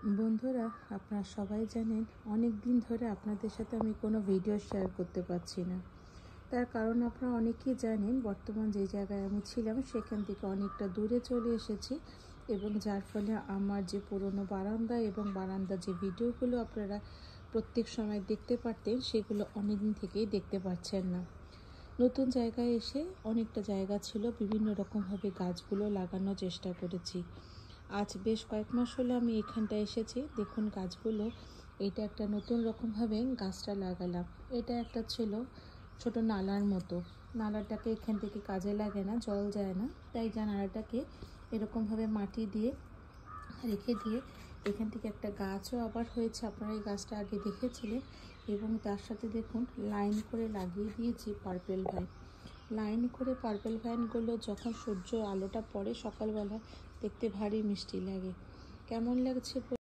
বন্ধুরা, আপনারা সবাই জানেন অনেক দিন ধরে আপনাদের সাথে আমি কোনো ভিডিও শেয়ার করতে পারছি না। তার কারণ আপনারা অনেকেই জানেন, বর্তমান যে জায়গায় আমি ছিলাম সেখান থেকে অনেকটা দূরে চলে এসেছি এবং যার ফলে আমার যে পুরনো বারান্দা এবং বারান্দার যে ভিডিওগুলো আপনারা প্রত্যেক সময় দেখতে পারতেন সেগুলো অনেক দিন থেকেই দেখতে পাচ্ছেন না। নতুন জায়গায় এসে অনেকটা জায়গা ছিল, বিভিন্ন রকমভাবে গাছগুলো লাগানোর চেষ্টা করেছি। আজ বেশ কয়েক মাস হলো আমি এখানটায় এসেছি। দেখুন গাছগুলো, এটা একটা নতুন রকমভাবে গাছটা লাগালাম। এটা একটা ছিল ছোট নালার মতো। নালাটাকে এখান থেকে কাজে লাগে না, জল যায় না, তাই নালাটাকে এরকমভাবে মাটি দিয়ে রেখে দিয়ে এখান থেকে একটা গাছও আবার হয়েছে। আপনারা এই গাছটা আগে দেখেছিলেন এবং তার সাথে দেখুন লাইন করে লাগিয়ে দিয়েছি পার্পেল ভাইন। লাইন করে পার্পেল ভাইনগুলো যখন সূর্য আলোটা পড়ে সকালবেলা দেখতে ভারী মিষ্টি লাগে। কেমন লাগছে